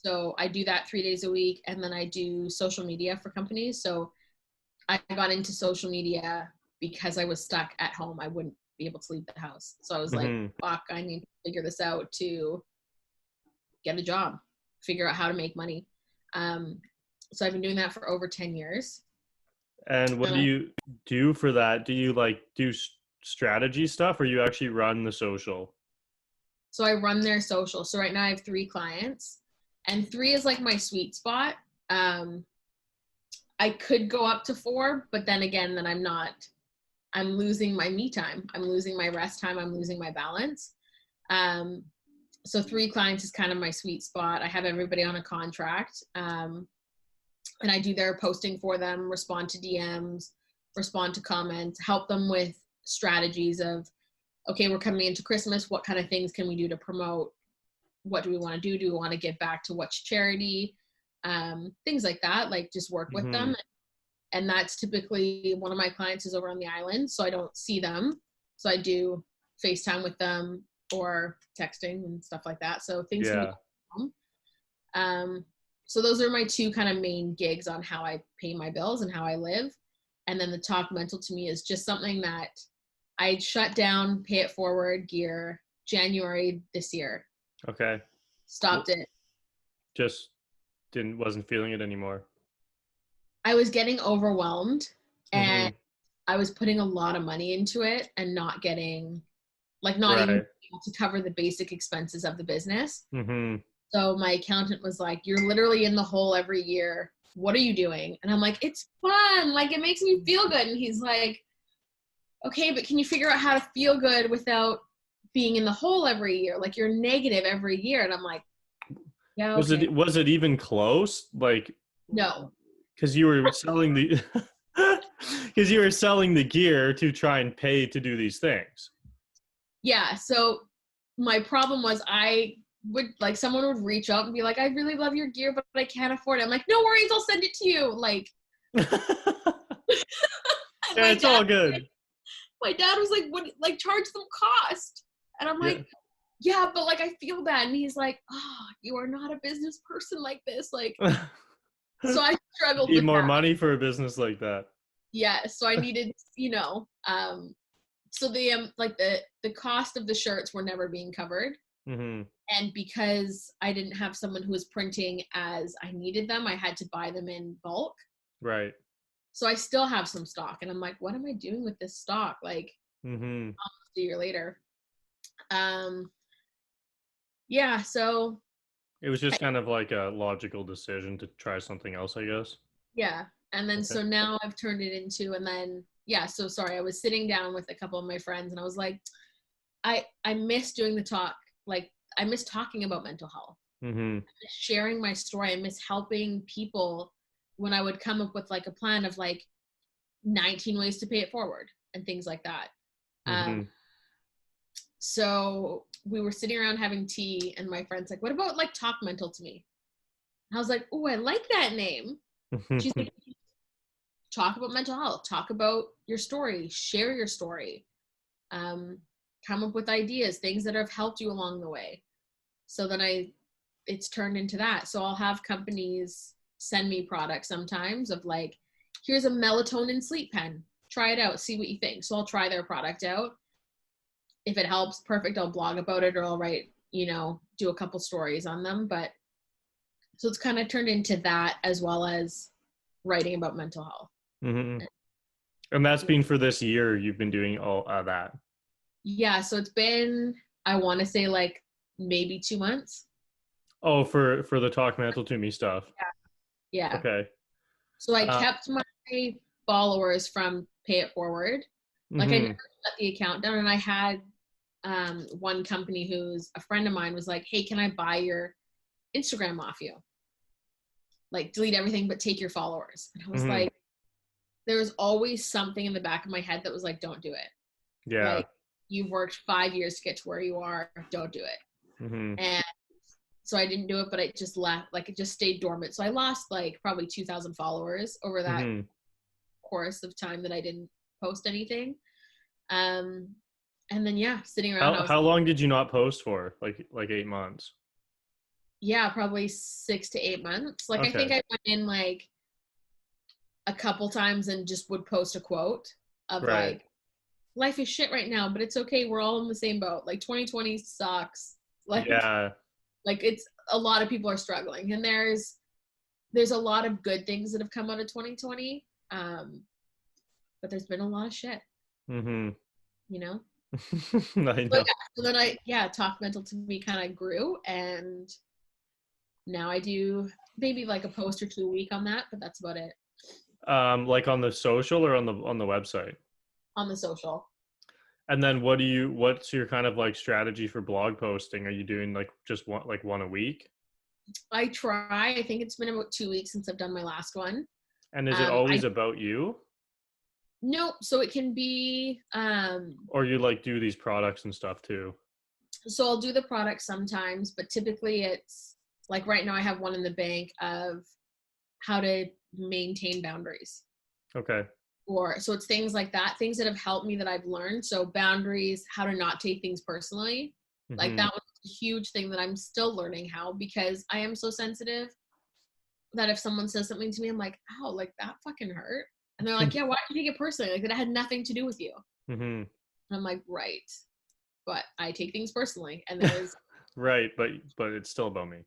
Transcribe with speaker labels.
Speaker 1: So I do that 3 days a week, and then I do social media for companies. So I got into social media because I was stuck at home. I wouldn't be able to leave the house. So I was like, fuck, I need to figure this out to get a job, figure out how to make money. So I've been doing that for over 10 years.
Speaker 2: And what do you do for that? Do you like do strategy stuff, or you actually run the social?
Speaker 1: So I run their social. So right now I have 3 clients, and 3 is like my sweet spot. I could go up to 4, but then again, then I'm losing my me time. I'm losing my rest time. I'm losing my balance. So 3 clients is kind of my sweet spot. I have everybody on a contract. And I do their posting for them, respond to DMs, respond to comments, help them with strategies of, okay, we're coming into Christmas. What kind of things can we do to promote? What do we want to do? Do we want to give back to what's charity? Things like that, like just work with them. And that's typically, one of my clients is over on the island, so I don't see them. So I do FaceTime with them or texting and stuff like that. So things can be so those are my 2 kind of main gigs on how I pay my bills and how I live. And then the Talk Mental to me is just something that I shut down Pay It Forward gear January this year.
Speaker 2: Okay.
Speaker 1: Stopped it.
Speaker 2: Just wasn't feeling it anymore.
Speaker 1: I was getting overwhelmed, and I was putting a lot of money into it and not getting, like, not even able to cover the basic expenses of the business. So my accountant was like, you're literally in the hole every year. What are you doing? And I'm like, it's fun. Like, it makes me feel good. And he's like, okay, but can you figure out how to feel good without being in the hole every year? Like, you're negative every year. And I'm like, yeah, okay.
Speaker 2: Was it even close? Like,
Speaker 1: no.
Speaker 2: Because you were selling the gear to try and pay to do these things.
Speaker 1: Yeah. So my problem was, I would, like, someone would reach out and be like, I really love your gear, but I can't afford it. I'm like, no worries, I'll send it to you. Like,
Speaker 2: yeah, it's all good.
Speaker 1: My dad was like, what, like, charge them cost. And I'm like, yeah, but like, I feel bad. And he's like, oh, you are not a business person like this. Like, so I struggled with
Speaker 2: more
Speaker 1: that.
Speaker 2: money for a business like that.
Speaker 1: Yeah. So I needed, so the, like the cost of the shirts were never being covered. And because I didn't have someone who was printing as I needed them, I had to buy them in bulk.
Speaker 2: Right.
Speaker 1: So I still have some stock, and I'm like, what am I doing with this stock? Like, almost a year later. Yeah, so
Speaker 2: it was just kind of like a logical decision to try something else, I guess.
Speaker 1: Yeah. And then so now I've turned it into, and then so sorry, I was sitting down with a couple of my friends, and I was like, I miss doing the talk. Like, I miss talking about mental health. I miss sharing my story. I miss helping people when I would come up with like a plan of like 19 ways to pay it forward and things like that. So we were sitting around having tea, and my friend's like, what about like Talk Mental to me? And I was like, oh, I like that name. She's like, talk about mental health, talk about your story, share your story, come up with ideas, things that have helped you along the way. So then it's turned into that. So I'll have companies send me products sometimes of like, here's a melatonin sleep pen, try it out, see what you think. So I'll try their product out. If it helps, perfect, I'll blog about it, or I'll write, do a couple stories on them. But so it's kind of turned into that, as well as writing about mental health.
Speaker 2: And that's been for this year, you've been doing all that?
Speaker 1: Yeah, so it's been, I want to say like maybe 2 months.
Speaker 2: Oh, for the Talk Mental to Me stuff.
Speaker 1: Yeah.
Speaker 2: Okay.
Speaker 1: So I kept my followers from Pay It Forward. Like, I never shut the account down, and I had one company who's a friend of mine was like, hey, can I buy your Instagram off you? Like, delete everything but take your followers. And I was like, there was always something in the back of my head that was like, don't do it.
Speaker 2: Yeah.
Speaker 1: Like, you've worked 5 years to get to where you are. Don't do it. And so I didn't do it, but it just left, like, it just stayed dormant. So I lost like probably 2,000 followers over that course of time that I didn't post anything. And then, sitting around.
Speaker 2: How long did you not post for? Like 8 months?
Speaker 1: Yeah, probably 6 to 8 months. Like, I think
Speaker 2: Okay.
Speaker 1: I went in like a couple times and just would post a quote of
Speaker 2: Right.
Speaker 1: like, life is shit right now, but it's okay. We're all in the same boat. Like 2020 sucks. Like,
Speaker 2: Yeah.
Speaker 1: like it's a lot of people are struggling, and there's a lot of good things that have come out of 2020. But there's been a lot of shit,
Speaker 2: Mm-hmm.
Speaker 1: you know?
Speaker 2: I
Speaker 1: So
Speaker 2: know.
Speaker 1: yeah, so then Talk Mental to me kind of grew, and now I do maybe like a post or two a week on that, but that's about it
Speaker 2: Like on the social or on the website?
Speaker 1: on the social.
Speaker 2: And then what's your kind of like strategy for blog posting? Are you doing like just one a week?
Speaker 1: I try. I think it's been about 2 weeks since I've done my last one.
Speaker 2: And is it always
Speaker 1: I
Speaker 2: about you?
Speaker 1: no, so it can be
Speaker 2: Or you like do these products and stuff too?
Speaker 1: so I'll do the product sometimes, but typically it's like right now I have one in the bank of how to maintain boundaries.
Speaker 2: Okay.
Speaker 1: Or so it's things like that, things that have helped me that I've learned. So boundaries, how to not take things personally. Like
Speaker 2: Mm-hmm.
Speaker 1: that was a huge thing that I'm still learning how, because I am so sensitive that if someone says something to me, I'm like, ow, like that fucking hurt. And they're like, yeah, why did you take it personally? Like that had nothing to do with you.
Speaker 2: Mm-hmm.
Speaker 1: And I'm like, right. But I take things personally. And there's
Speaker 2: Right, but it's still about me.